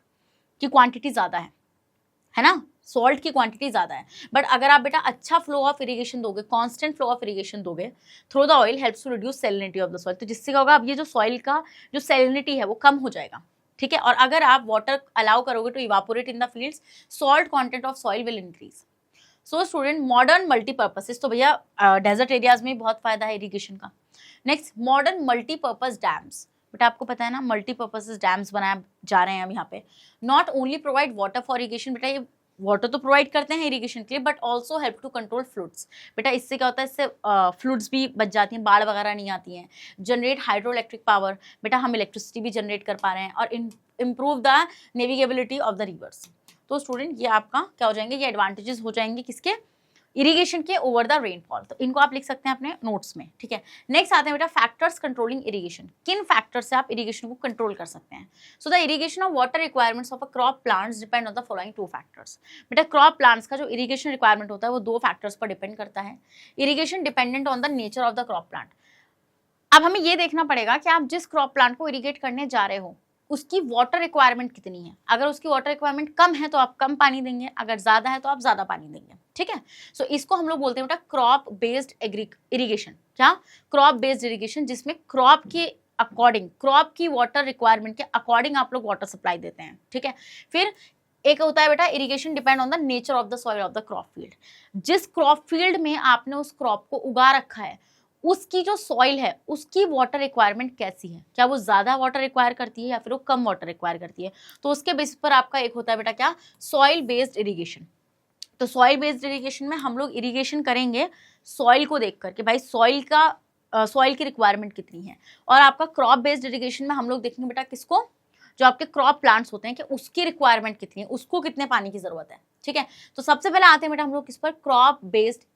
की क्वांटिटी ज्यादा है ना, सॉल्ट की क्वांटिटी ज्यादा है। बट अगर आप बेटा अच्छा फ्लो ऑफ इरिगेशन दोगे, कांस्टेंट फ्लो ऑफ इरिगेशन दोगे through the soil, helps to reduce salinity of the soil, तो जिससे क्या होगा, अब ये जो सॉइल का जो सैलिनिटी है वो कम हो जाएगा, ठीक है। और अगर आप वाटर अलाउ करोगे to evaporate in the fields, salt content of soil will increase. So student modern multipurposes, तो भैया डेजर्ट एरियाज में बहुत फायदा है इरिगेशन का। Next modern multipurpose dams, but आपको पता है ना मल्टीपर्पज डैम्स बनाए जा रहे हैं हम यहाँ पे। Not only provide water for irrigation, बेटा ये वाटर तो प्रोवाइड करते हैं इरिगेशन के लिए, but also help to control floods. बेटा इससे क्या होता है, इससे फ्लूड्स भी बच जाती हैं, बाढ़ वगैरह नहीं आती हैं। जनरेट हाइड्रो इलेक्ट्रिक पावर, बेटा हम इलेक्ट्रिसिटी भी जनरेट कर पा रहे हैं। और improve the navigability of the rivers. तो स्टूडेंट ये आपका क्या हो जाएंगे, ये एडवांटेजेस हो जाएंगे किसके, इरिगेशन के ओवर द रेनफॉल। तो इनको आप लिख सकते हैं अपने नोट्स में, ठीक है। नेक्स्ट आते हैं बेटा फैक्टर्स कंट्रोलिंग इरिगेशन, किन फैक्टर से आप इरिगेशन को कंट्रोल कर सकते हैं। So the irrigation of water requirements of a crop plants depend on the following 2 factors. बेटा क्रॉप प्लांट्स का जो इरिगेशन रिक्वायरमेंट होता है वो 2 फैक्टर्स पर डिपेंड करता है। Irrigation dependent on the nature of the crop plant. अब हमें ये देखना पड़ेगा कि आप जिस क्रॉप प्लांट को इरिगेट करने जा रहे हो उसकी वाटर रिक्वायरमेंट कितनी है। अगर उसकी वाटर रिक्वायरमेंट कम है तो आप कम पानी देंगे, अगर ज्यादा है तो आप ज्यादा पानी देंगे, ठीक है। सो इसको हम लोग बोलते हैं बेटा क्रॉप बेस्ड इरिगेशन। क्या, क्रॉप बेस्ड इरिगेशन, जिसमें क्रॉप के अकॉर्डिंग, क्रॉप की वाटर रिक्वायरमेंट के अकॉर्डिंग आप लोग वाटर सप्लाई देते हैं, ठीक है। फिर एक होता है बेटा irrigation depend on the nature of the soil of the crop field. जिस क्रॉप फील्ड में आपने उस क्रॉप को उगा रखा है उसकी जो सॉइल है उसकी वाटर रिक्वायरमेंट कैसी है, क्या वो ज्यादा वाटर रिक्वायर करती है या फिर वो कम वाटर रिक्वायर करती है, तो उसके बेसिस पर आपका एक होता है बेटा क्या, सॉइल बेस्ड इरिगेशन। तो सॉइल बेस्ड इरिगेशन में हम लोग इरिगेशन करेंगे सॉइल को देख कर कि भाई सॉइल की रिक्वायरमेंट कितनी है। और आपका क्रॉप बेस्ड इरिगेशन में हम लोग देखेंगे बेटा किसको, जो आपके क्रॉप प्लांट्स होते हैं कि उसकी रिक्वायरमेंट कितनी है, उसको कितने पानी की जरूरत है, ठीक है। तो सबसे पहले आते हैं बेटा हम लोग किस पर, क्रॉप बेस्ड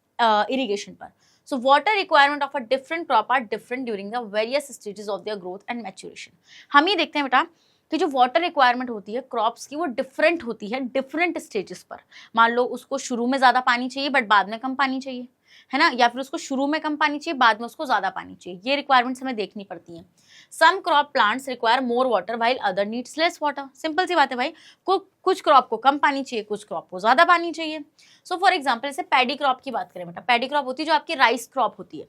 इरिगेशन पर। So water requirement of a different crop are different during the various stages of their growth and maturation. हम ये देखते हैं बेटा कि जो वाटर रिक्वायरमेंट होती है क्रॉप्स की वो डिफरेंट होती है डिफरेंट स्टेजेस पर। मान लो उसको शुरू में ज्यादा पानी चाहिए बट बाद में कम पानी चाहिए, है ना, या फिर उसको शुरू में कम पानी चाहिए बाद में उसको ज्यादा पानी चाहिए, ये रिक्वायरमेंट्स हमें देखनी पड़ती हैं। Some crop plants require more water while other needs less water. Simple सी बात है भाई, कुछ क्रॉप को कम पानी चाहिए, कुछ क्रॉप को ज्यादा पानी चाहिए। सो फॉर एग्जाम्पल जैसे पैडी क्रॉप की बात करें बेटा, पैडी क्रॉप होती है जो आपकी राइस क्रॉप होती है,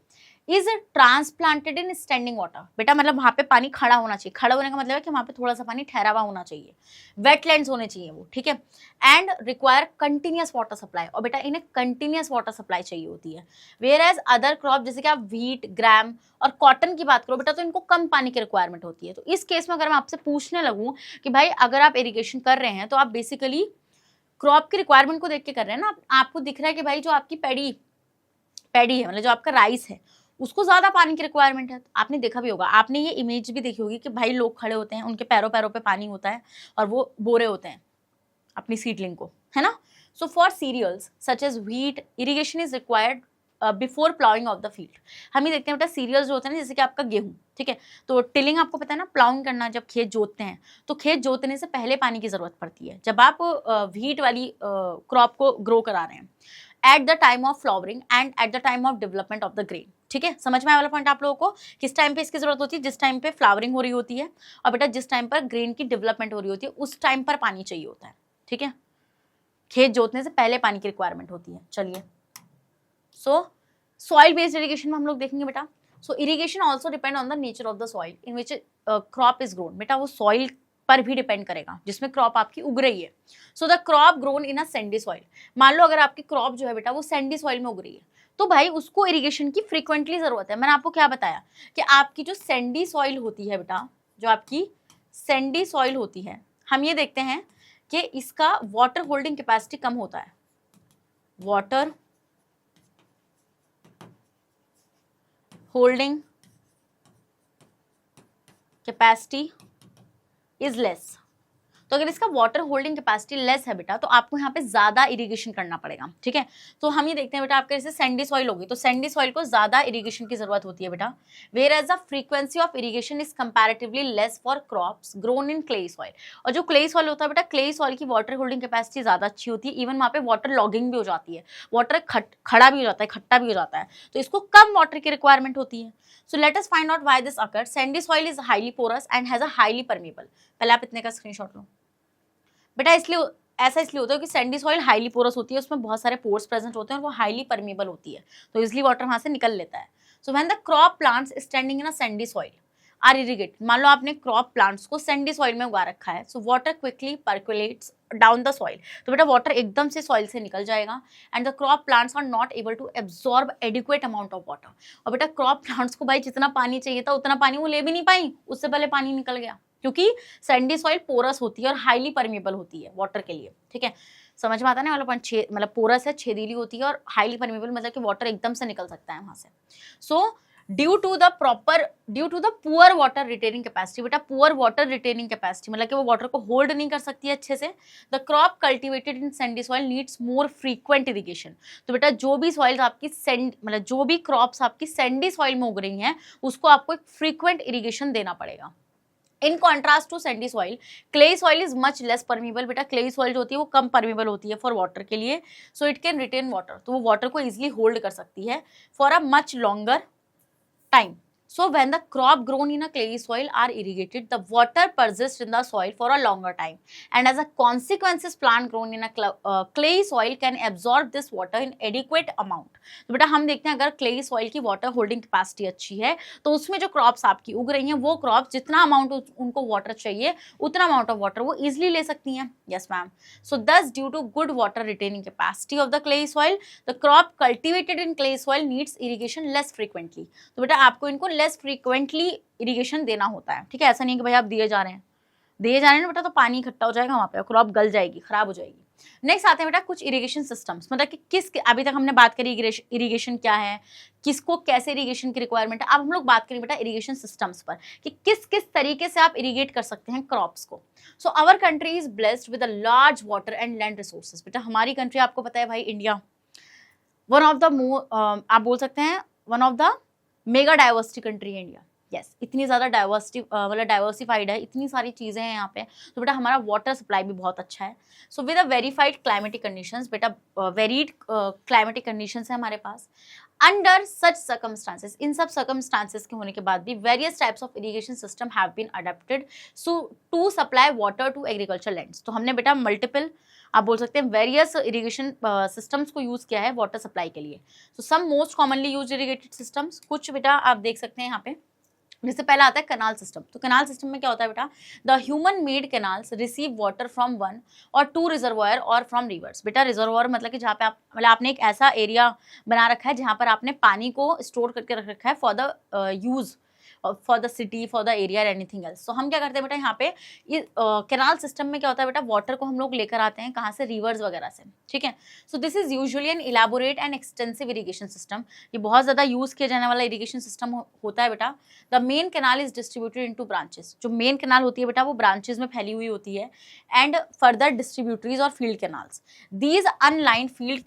is transplanted in standing water. बेटा मतलब वहां पे पानी खड़ा होना चाहिए, खड़ा होने का मतलब है कि वहां पे थोड़ा सा पानी ठहरा हुआ होना चाहिए, वेटलैंड्स होने चाहिए वो, ठीक है। And require continuous water supply, और बेटा इन्हें कंटिन्यूअस वाटर सप्लाई चाहिए होती है। वेयर एज अदर क्रॉप जैसे कि आप व्हीट, ग्राम और कॉटन की बात करो बेटा तो इनको कम पानी की रिक्वायरमेंट होती है। तो इस केस में अगर मैं आपसे पूछने लगूं कि भाई अगर आप इरिगेशन कर रहे हैं तो आप बेसिकली क्रॉप की रिक्वायरमेंट को देख के कर रहे हैं ना, आपको दिख रहा है कि भाई जो आपकी पैडी है मतलब जो आपका राइस है उसको ज्यादा पानी की रिक्वायरमेंट है। आपने देखा भी होगा, आपने ये इमेज भी देखी होगी कि भाई लोग खड़े होते हैं, उनके पैरों पे पानी होता है और वो बोरे होते हैं अपनी सीडलिंग को, है ना। So for cereals such as wheat irrigation is required before ploughing of the field. हम ही देखते हैं बेटा सीरियल्स जो होते हैं ना, जैसे कि आपका गेहूं, ठीक है, तो टिलिंग आपको पता है ना, प्लाउइंग करना, जब खेत जोतते हैं तो खेत जोतने से पहले पानी की जरूरत पड़ती है जब आप व्हीट वाली क्रॉप को ग्रो करा रहे हैं, at the time of flowering and at the time of development of the grain, ठीक है। समझ में आया वाला पॉइंट आप लोगों को, किस टाइम पे इसकी जरूरत होती है, जिस टाइम पे फ्लावरिंग हो रही होती है, और बेटा जिस टाइम पर ग्रेन की डेवलपमेंट हो रही होती है उस टाइम पर पानी चाहिए होता है, ठीक है। खेत जोतने से पहले पानी की रिक्वायरमेंट होती है। चलिए सॉइल बेस्ड इरिगेशन में हम लोग देखेंगे बेटा, so irrigation also depend on the nature of the soil in which crop is grown. बेटा वो सॉइल पर भी डिपेंड करेगा जिसमें क्रॉप आपकी उग रही है। So the crop grown in a sandy soil, मान लो अगर आपकी क्रॉप जो है बेटा वो सैंडी सॉइल में उग रही है, तो भाई उसको इरिगेशन की फ्रीक्वेंटली जरूरत है। मैंने आपको क्या बताया कि आपकी जो सैंडी सॉइल होती है बेटा, जो आपकी सैंडी सॉइल होती है, हम ये देखते हैं कि इसका वाटर होल्डिंग कैपेसिटी कम होता है। Water holding capacity is less. तो अगर इसका वाटर होल्डिंग कैपेसिटी लेस है बेटा, तो आपको यहाँ पे ज्यादा इरिगेशन करना पड़ेगा। ठीक है, तो हम ये देखते हैं बेटा, आपके जैसे सैंडी सॉइल होगी तो सैंडी सॉइल को ज्यादा इरिगेशन की जरूरत होती है बेटा, whereas the frequency of irrigation is comparatively less for crops grown in clay soil. और जो क्ले सॉइल होता है बेटा, क्ले सॉइल की वाटर होल्डिंग कैपेसिटी ज्यादा अच्छी होती है, इवन वहाँ पे वाटर लॉगिंग भी हो जाती है, वाटर खड़ा भी हो जाता है, खट्टा भी हो जाता है, तो इसको कम वाटर की रिक्वायरमेंट होती है। So let us find out why this occurs. Sandy soil is highly porous and has a highly permeable. पहले आप इतने का स्क्रीनशॉट लो बेटा। इसलिए ऐसा इसलिए होता है कि सैंडी सॉइल हाईली पोरस होती है, उसमें बहुत सारे पोर्स प्रेजेंट होते हैं और वो हाईली परमेबल होती है, तो इजिली वाटर वहां से निकल लेता है। So when the crop plants standing in a sandy soil are irrigated, मान लो आपने क्रॉप प्लांट्स को सैंडी सॉइल में उगा रखा है, so water quickly percolates down the soil, तो बेटा वाटर एकदम से सॉइल से निकल जाएगा and the crop plants are not able to absorb adequate amount of water. और बेटा क्रॉप प्लांट्स को भाई जितना पानी चाहिए था उतना पानी वो ले भी नहीं पाई, उससे पहले पानी निकल गया, क्योंकि सैंडी सॉइल पोरस होती है और हाईली परमेबल होती है वाटर के लिए। ठीक है, समझ में आता है ना वाला पॉइंट। मतलब पोरस है, छेदीली होती है, और हाईली परमेबल मतलब कि वाटर एकदम से निकल सकता है वहां से। So due to the poor water retaining capacity, बेटा पुअर वाटर रिटेनिंग कैपेसिटी मतलब कि वो वाटर को होल्ड नहीं कर सकती है अच्छे से, the crop cultivated in Sandy soil needs more frequent irrigation. तो बेटा जो भी सॉइल आपकी मतलब जो भी क्रॉप्स आपकी सैंडी सॉइल में उग रही हैं, उसको आपको एक फ्रीक्वेंट इरिगेशन देना पड़ेगा। In contrast to sandy soil, clay soil is much less permeable. बेटा क्ले सॉइल जो होती है वो कम परमेबल होती है फॉर वाटर के लिए, so it can retain water, तो वो वाटर को इजिली होल्ड कर सकती है for a much longer time. So when the crop grown in a clay soil are irrigated, the water persists in the soil for a longer time, and as a consequence, plant grown in a clay soil can absorb this water in adequate amount. तो बेटा हम देखते हैं अगर clay soil की water holding capacity अच्छी है, तो उसमें जो crops आपकी उग रही हैं वो crops जितना amount उनको water चाहिए उतना amount of water वो easily ले सकती हैं। Yes ma'am. So thus due to good water retaining capacity of the clay soil, the crop cultivated in clay soil needs irrigation less frequently. तो बेटा आपको इनको लेस फ्रीक्वेंटली इरिगेशन देना होता है। ठीक है, ऐसा नहीं कि भाई आप दिए जा रहे हैं ना बेटा तो पानी इकट्ठा हो जाएगा वहां पे, क्रॉप गल जाएगी, खराब हो जाएगी। नेक्स्ट आते हैं बेटा कुछ इरिगेशन सिस्टम्स, मतलब कि अभी तक हमने बात करी इरिगेशन क्या है, किसको कैसे इरिगेशन की रिक्वायरमेंट है। अब हम लोग बात करें बेटा इरिगेशन सिस्टम्स पर कि किस किस तरीके से आप इरिगेट कर सकते हैं क्रॉप्स को। So our country is blessed with a large water and land resources. बेटा हमारी कंट्री आपको पता है भाई इंडिया वन ऑफ द आप बोल सकते हैं one of the mega diversity country है इंडिया। यस, इतनी ज़्यादा डाइवर्सिटी मतलब डाइवर्सिफाइड है, इतनी सारी चीज़ें हैं यहाँ पे, तो बेटा हमारा वाटर सप्लाई भी बहुत अच्छा है। So with a verified climatic conditions, बेटा वेरीड क्लाइमेटिक कंडीशंस है हमारे पास। अंडर सच सर्कमस्टांसेस, इन सब सर्कमस्टांसेस के होने के बाद भी various types of irrigation system have been adapted to supply water to agriculture lands. तो हमने बेटा मल्टीपल आप बोल सकते हैं वेरियस इरिगेशन सिस्टम्स को यूज़ किया है वाटर सप्लाई के लिए। So some most commonly use irrigated systems, कुछ बेटा आप देख सकते हैं यहाँ पे। जैसे पहला आता है कैनाल सिस्टम। तो कैनाल सिस्टम में क्या होता है बेटा, the human made canals receive water from one और टू रिजर्वायर और फ्रॉम रिवर्स। बेटा रिजर्वायर मतलब कि जहाँ पे आप मतलब आपने एक ऐसा एरिया बना रखा है जहाँ पर आपने पानी को स्टोर करके रख रखा है for the use for the city, for the area और एनीथिंग एल्स। सो हम क्या करते हैं बेटा यहाँ पे कैनाल सिस्टम में क्या होता है बेटा, वाटर को हम लोग लेकर आते हैं कहाँ से, रिवर्स वगैरह से। ठीक है, so this is usually N elaborate and extensive irrigation system. ये बहुत ज़्यादा यूज़ किया जाने वाला इरिगेशन सिस्टम होता है बेटा। The main canal is distributed into branches. जो मेन कैनाल होती है बेटा वो ब्रांचेस में फैली हुई होती है, एंड फर्दर डिस्ट्रीब्यूटरीज और field canals. These unlined field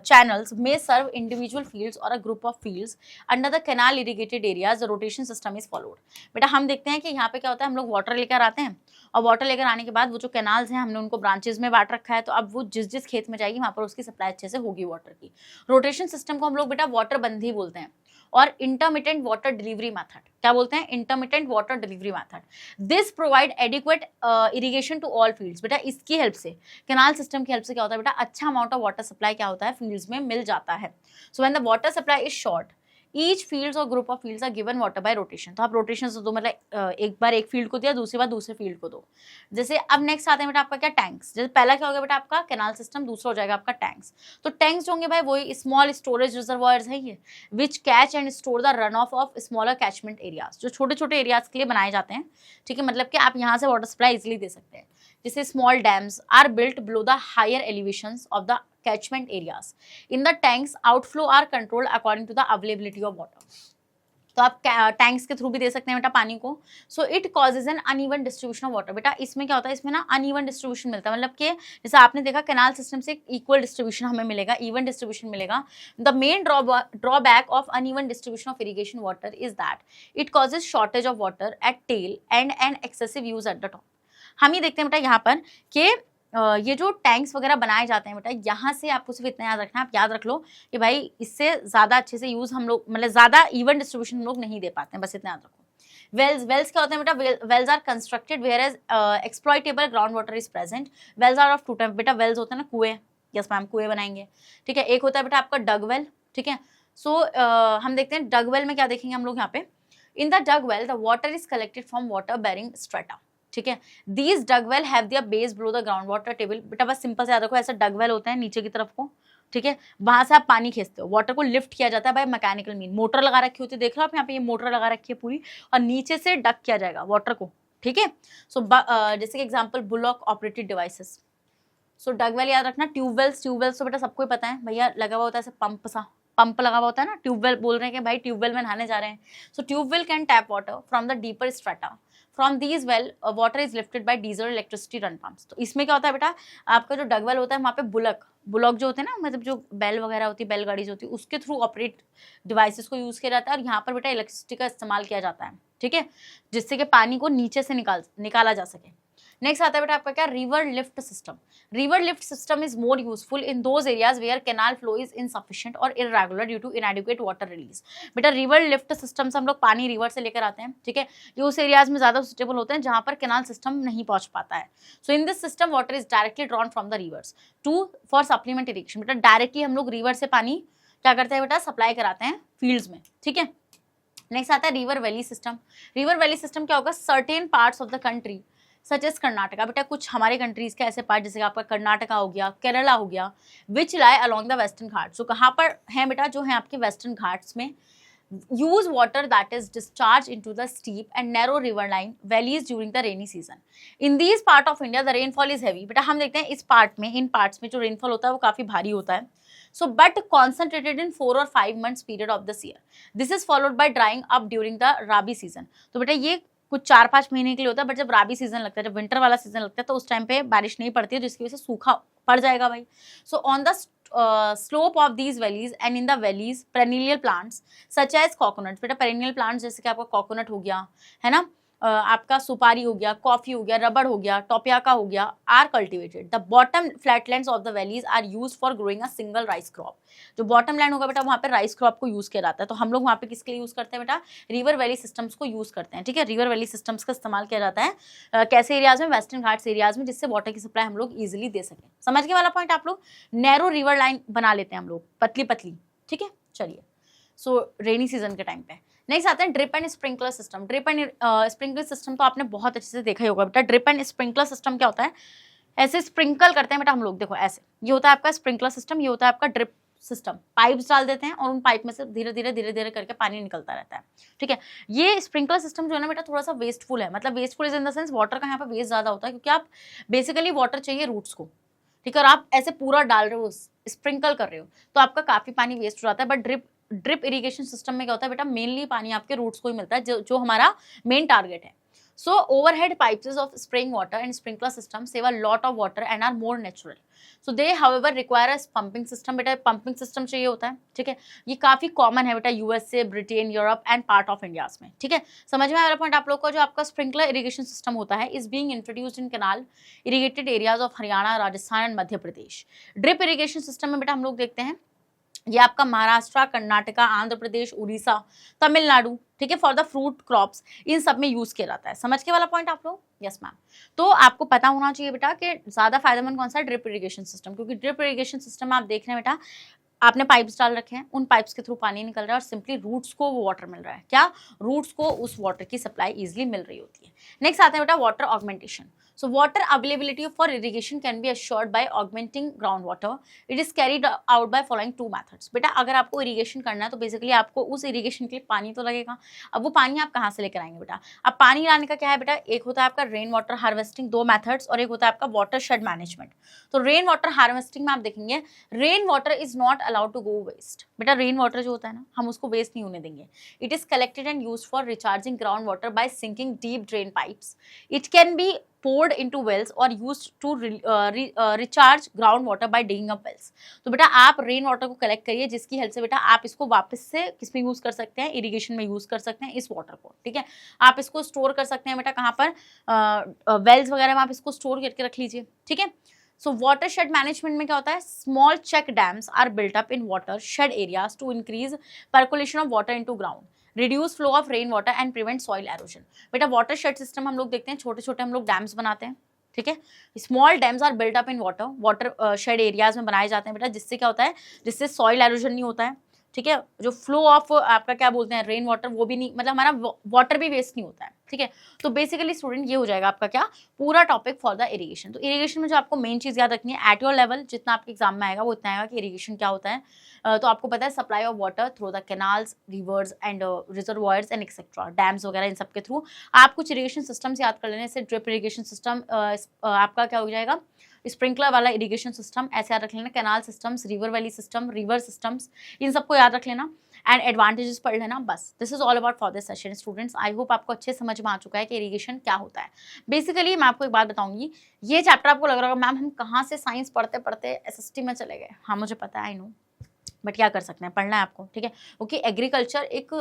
channels may serve individual fields or a group of fields under the canal irrigated areas. The rotation system is followed. बेटा हम देखते हैं कि यहाँ पे क्या होता है, हम लोग वाटर लेकर आते हैं और वाटर लेकर आने के बाद वो जो कैनाल्स हैं हमने उनको ब्रांचेस में बांट रखा है, तो अब वो जिस जिस खेत में जाएगी वहाँ पर उसकी सप्लाई अच्छे से होगी वाटर की। रोटेशन सिस्टम को हम लोग बेटा वाटर बंदी बोलते हैं। और इंटरमिटेंट वाटर डिलीवरी मेथड, क्या बोलते हैं, intermittent water delivery method. This provide adequate irrigation to all fields. बेटा इसकी हेल्प से, कैनाल सिस्टम की हेल्प से क्या होता है बेटा, अच्छा अमाउंट ऑफ वाटर सप्लाई क्या होता है फील्ड्स में मिल जाता है। So when the water supply is short, each fields और group of fields are given water by rotation. तो आप रोटेशन से दो, मतलब एक बार एक फील्ड को दिया, दूसरी बार दूसरे फील्ड को दो। जैसे अब नेक्स्ट आते हैं बेटा आपका क्या, टैंक्स। जैसे पहला क्या हो गया बेटा आपका कैनाल सिस्टम, दूसरा हो जाएगा आपका टैंक्स। तो टैंक्स जो होंगे भाई वही स्मॉल स्टोरेज रिजर्वायर्स है ये, which catch and store the run off smaller catchment areas, जो छोटे छोटे एरियाज के लिए बनाए जाते हैं, ठीक है, मतलब कि आप यहाँ से वाटर सप्लाई इजिली दे सकते हैं। जैसे small dams are built below the higher elevations of the catchment areas. In the tanks, outflow are controlled according to the availability of water. तो आप टैंक्स के थ्रू भी दे सकते हैं बेटा पानी को। So it causes an uneven distribution of water. बेटा इसमें क्या होता है, इसमें ना अनइवन डिस्ट्रीब्यूशन मिलता है, मतलब कि जैसे आपने देखा कैनाल सिस्टम से इक्वल डिस्ट्रीब्यूशन हमें मिलेगा, इवन डिस्ट्रीब्यूशन मिलेगा। The main drawback of uneven distribution of irrigation water is that it causes shortage of water at tell and an excessive use at the top. हम ये देखते हैं बेटा यहाँ पर कि ये जो टैंक्स वगैरह बनाए जाते हैं बेटा, यहाँ से आपको सिर्फ इतना याद रखना है, आप याद रख लो कि भाई इससे ज़्यादा अच्छे से यूज़ हम लोग, मतलब ज़्यादा इवन डिस्ट्रीब्यूशन हम लोग नहीं दे पाते हैं, बस इतना याद रखो। वेल्स क्या होते हैं बेटा, wells are constructed whereas exploitable ground water is present. Wells are of two type बेटा, वेल्स होते हैं ना कुएं, यस मैम कुएं बनाएंगे, ठीक है। एक होता है बेटा आपका डग वेल, ठीक है। सो हम देखते हैं डग वेल में क्या देखेंगे हम लोग यहाँ पे, in the dug well the water is collected from water bearing strata, ठीक है। These dug well have their base below the ground water table. बेटा बस सिंपल से याद रखो, ऐसा डगवेल होता है नीचे की तरफ को, ठीक है, वहां से आप पानी खींचते हो, वाटर को लिफ्ट किया जाता है बाय मैकेनिकल मीन, मोटर लगा रखी होती है, देख लो आप यहाँ पे, ये मोटर लगा रखी है पूरी, और नीचे से डक किया जाएगा वाटर को, ठीक है। सो जैसे कि एग्जाम्पल बुलॉक ऑपरेटेड डिवाइसेस। सो डगवेल याद रखना। ट्यूबवेल्स तो बेटा सबको ही पता है भैया, लगा हुआ होता है ऐसे पंप सा, पंप लगा हुआ होता है ना, ट्यूबवेल बोल रहे हैं कि भाई ट्यूबवेल में नहाने जा रहे हैं। So tube well can tap water from the deeper strata. From these well water is lifted by diesel electricity run pumps. तो इसमें क्या होता है बेटा, आपका जो डगवेल होता है वहाँ पे बुलॉक जो होते हैं ना, मतलब जो बैल वगैरह होती है, बैलगाड़ी जो होती है, उसके थ्रू ऑपरेट डिवाइसेस को यूज़ किया जाता है, और यहाँ पर बेटा इलेक्ट्रिसिटी का इस्तेमाल किया जाता है, ठीक है, जिससे कि पानी को नीचे से निकाला जा सके। नेक्स्ट आता है बेटा आपका क्या, river lift system. River lift system is more useful in those areas where canal flow is insufficient और irregular due to inadequate water release. बेटा रिवर लिफ्ट सिस्टम से हम लोग पानी रिवर से लेकर आते हैं, ठीक है, ये उस एरियाज में ज्यादा सुटेबल होते हैं जहां पर कैनाल सिस्टम नहीं पहुंच पाता है। So in this system water is directly drawn from the rivers to for supplement irrigation. बेटा डायरेक्टली हम लोग रिवर से पानी क्या करते हैं बेटा, सप्लाई कराते हैं फील्ड्स में, ठीक है। नेक्स्ट आता है river valley system. River valley system क्या होगा, certain parts of the country such as Karnataka. बेटा कुछ हमारे कंट्रीज के ऐसे पार्ट, जैसे आपका कर्नाटका हो गया, केरला हो गया, विच लाई अलॉन्ग द वेस्टर्न घाट्स। तो कहाँ पर हैं बेटा, जो है आपके वेस्टर्न घाट्स में, use water that is discharged into the steep and narrow riverine valleys during the rainy season. In these part of India the rainfall is heavy. बेटा हम देखते हैं इस पार्ट में, इन पार्ट्स में जो रेनफॉल होता है वो काफी भारी होता है। So but concentrated in 4 or 5 months period of this year. This is followed by drying up during the rabi season. तो बेटा ये कुछ 4-5 महीने के लिए होता है, बट जब राबी सीजन लगता है, जब विंटर वाला सीजन लगता है, तो उस टाइम पे बारिश नहीं पड़ती है, जिसकी वजह से सूखा पड़ जाएगा भाई। So on the slope of these valleys and in the valleys perennial plants such as coconuts। बेटा perennial plants जैसे कि आपका कोकोनट हो गया, है ना, आपका सुपारी हो गया, कॉफी हो गया, रबड़ हो गया, टोपियाका हो गया, are cultivated. The bottom flatlands of the valleys are use for growing a single rice crop. जो बॉटम लैंड होगा बेटा वहाँ पे राइस क्रॉप को यूज किया जाता है। तो हम लोग वहाँ पे किसके लिए यूज करते हैं बेटा, रिवर वैली सिस्टम्स को यूज करते हैं, ठीक है। रिवर वैली सिस्टम्स का इस्तेमाल किया जाता है कैसे एरियाज में, वेस्टर्न घाट्स एरियाज में, जिससे वाटर की सप्लाई हम लोग ईजिली दे सकें। समझ के वाला पॉइंट आप लोग, नैरो रिवर लाइन बना लेते हैं हम लोग, पतली पतली, ठीक है। चलिए, सो रेनी सीजन के टाइम पे नेक्स्ट आता है drip and sprinkler system. Drip and sprinkler system तो आपने बहुत अच्छे से देखा ही होगा बेटा। ड्रिप एंड स्प्रिंकलर सिस्टम क्या होता है, ऐसे स्प्रिंकल करते हैं बेटा हम लोग, देखो ऐसे, ये होता है आपका स्प्रिंकलर सिस्टम, ये होता है आपका ड्रिप सिस्टम। पाइप्स डाल देते हैं और उन पाइप में से धीरे धीरे करके पानी निकलता रहता है, ठीक है। ये स्प्रिंकलर सिस्टम जो है ना बेटा थोड़ा सा वेस्टफुल है, मतलब wasteful is in the sense water का यहाँ पे वेस्ट ज्यादा होता है, क्योंकि आप बेसिकली वाटर चाहिए रूट्स को, ठीक है, और आप ऐसे पूरा डाल रहे हो, स्प्रिंकल कर रहे हो, तो आपका काफी पानी वेस्ट हो जाता है। बट ड्रिप इरिगेशन सिस्टम में क्या होता है बेटा, मेनली पानी आपके रूट्स को ही मिलता है, जो हमारा मेन टारगेट है। So overhead pipes of spraying water and sprinkler system save a lot of water and are more natural. So they however require a pumping system। बेटा pumping system चाहिए होता है, ठीक है। ये काफी कॉमन है बेटा USA, Britain, Europe and part of India में, ठीक है। समझ में आ रहा पॉइंट आप लोग को। जो आपका स्प्रिंकलर इरिगेशन सिस्टम होता है is being introduced in canal irrigated areas of Haryana, Rajasthan and Madhya Pradesh. Drip irrigation system में बेटा हम लोग देखते हैं ये आपका महाराष्ट्र, कर्नाटका, आंध्र प्रदेश, उड़ीसा, तमिलनाडु, ठीक है, फॉर द फ्रूट क्रॉप्स, इन सब में यूज किया जाता है। समझ के वाला पॉइंट आप लोग, यस मैम। तो आपको पता होना चाहिए बेटा कि ज्यादा फायदेमंद कौन सा है, ड्रिप इरिगेशन सिस्टम, क्योंकि ड्रिप इरिगेशन सिस्टम आप देख रहे हैं बेटा आपने पाइप्स डाल रखे हैं, उन पाइप्स के थ्रू पानी निकल रहा है और सिंपली रूट्स को वो वाटर मिल रहा है। क्या? रूट्स को उस वाटर की सप्लाई इजीली मिल रही होती है। नेक्स्ट आता है बेटा water augmentation. So water availability for irrigation can be assured by augmenting groundwater. It is carried out by following two methods. बेटा अगर आपको इरिगेशन करना है तो बेसिकली आपको उस इरिगेशन के लिए पानी तो लगेगा। अब वो पानी आप कहाँ से लेकर आएंगे बेटा? अब पानी लाने का क्या है बेटा? एक होता है आपका रेन वाटर हार्वेस्टिंग, दो मेथड्स, और एक होता है आपका वाटर शेड मैनेजमेंट। तो रेन वाटर हार्वेस्टिंग में आप देखेंगे rain water is not allowed to go waste. बेटा रेन वाटर जो होता है ना, हम उसको वेस्ट नहीं होने देंगे। It is collected and used for recharging ground water by sinking deep drain pipes. It can be poured into wells or used to recharge groundwater by digging up wells. तो बेटा आप रेन वाटर को collect करिए, जिसकी help से बेटा आप इसको वापस से किस में यूज कर सकते हैं? इरिगेशन में यूज कर सकते हैं इस वाटर को। ठीक है, आप इसको स्टोर कर सकते हैं बेटा कहाँ पर? वेल्स वगैरह में आप इसको स्टोर करके रख लीजिए। ठीक है, सो वाटर शेड मैनेजमेंट में क्या होता है? Small check dams are built up in watershed areas to increase percolation of water into ground, reduce flow of rain water and prevent soil erosion. बेटा वाटर शेड सिस्टम हम लोग देखते हैं, छोटे छोटे हम लोग डैम्स बनाते हैं। ठीक है, small dams are built up in watershed areas में बनाए जाते हैं बेटा, जिससे क्या होता है? जिससे सॉइल एरोजन नहीं होता है। ठीक है, जो फ्लो ऑफ आपका क्या बोलते हैं रेन वाटर, वो भी नहीं, मतलब हमारा वाटर भी वेस्ट नहीं होता है। ठीक है, तो बेसिकली स्टूडेंट ये हो जाएगा आपका क्या पूरा टॉपिक फॉर द इरिगेशन। तो इरिगेशन में जो आपको मेन चीज याद रखनी है, एट योर लेवल जितना आपके एग्जाम में आएगा वो इतना आएगा कि इरिगेशन क्या होता है। तो आपको पता है supply of water through the canals, reverse and reservoirs and etcetera, dams वगैरह, इन सब के थ्रू आप कुछ इरिगेशन सिस्टम्स याद कर लेने से ड्रिप इरिगेशन सिस्टम आपका क्या हो जाएगा? स्प्रिंकलर वाला इरिगेशन सिस्टम ऐसे याद रख लेना, canal systems, river valley system, river systems, इन सबको याद रख लेना एंड एडवांटेजेस पढ़ लेना। बस this is all about for this session students. I hope आपको अच्छे समझ में आ चुका है कि इरिगेशन क्या होता है। बेसिकली मैं आपको एक बात बताऊंगी, ये चैप्टर आपको लग रहा होगा मैम हम कहाँ से साइंस पढ़ते पढ़ते एसएसटी में चले गए। हाँ मुझे पता है, आई नो, बट क्या कर सकते हैं, पढ़ना है आपको। ठीक है, क्योंकि एग्रीकल्चर एक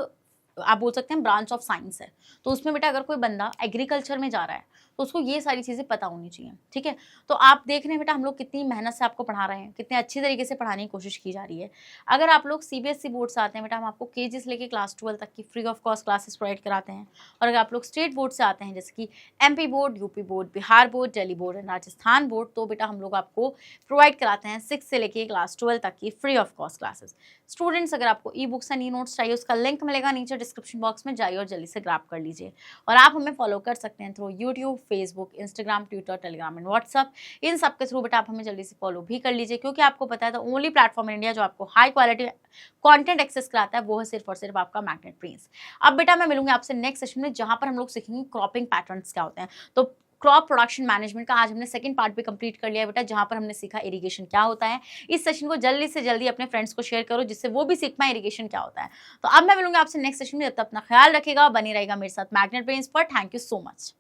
आप बोल सकते हैं ब्रांच ऑफ साइंस है, तो उसमें बेटा अगर कोई बंदा एग्रीकल्चर में जा रहा है तो उसको ये सारी चीज़ें पता होनी चाहिए। ठीक है, तो आप देख रहे हैं बेटा हम लोग कितनी मेहनत से आपको पढ़ा रहे हैं, कितने अच्छी तरीके से पढ़ाने की कोशिश की जा रही है। अगर आप लोग सीबीएसई बोर्ड से आते हैं बेटा, हम आपको केजी से लेकर क्लास 12 तक की free of cost classes provide कराते हैं। और अगर आप लोग स्टेट बोर्ड से आते हैं जैसे कि MP board, UP board, Bihar board, Delhi board and Rajasthan board, तो बेटा हम लोग आपको प्रोवाइड कराते हैं 6 से लेकर क्लास 12 तक की free of cost classes. Students अगर आपको e books and e notes चाहिए, उसका लिंक मिलेगा नीचे डिस्क्रिप्शन बॉक्स में, जाइए और जल्दी से ग्रैब कर लीजिए। और आप हमें फॉलो कर सकते हैं through YouTube, Facebook, Instagram, Twitter, Telegram and WhatsApp, इन सब के थ्रू बेटा आप हमें जल्दी से फॉलो भी कर लीजिए, क्योंकि आपको पता है the only platform in India जो आपको हाई क्वालिटी कंटेंट एक्सेस कराता है वो है सिर्फ और सिर्फ आपका मैग्नेट प्रिंस। अब बेटा मैं मिलूंगी आपसे नेक्स्ट सेशन में, जहां पर हम लोग सीखेंगे क्रॉपिंग पैटर्न्स क्या होते हैं। तो क्रॉप प्रोडक्शन मैनेजमेंट का आज हमने सेकंड पार्ट भी कंप्लीट कर लिया है बेटा, जहां पर हमने सीखा इरिगेशन क्या होता है। इस सेशन को जल्दी से जल्दी अपने फ्रेंड्स को शेयर करो, जिससे वो भी सीख पाए इरिगेशन क्या होता है। तो अब मैं मिलूंगी आपसे नेक्स्ट सेशन में, जब तक अपना ख्याल रखेगा, बनी रहेगा मेरे साथ मैग्नेट ब्रेन्स पर। Thank you so much.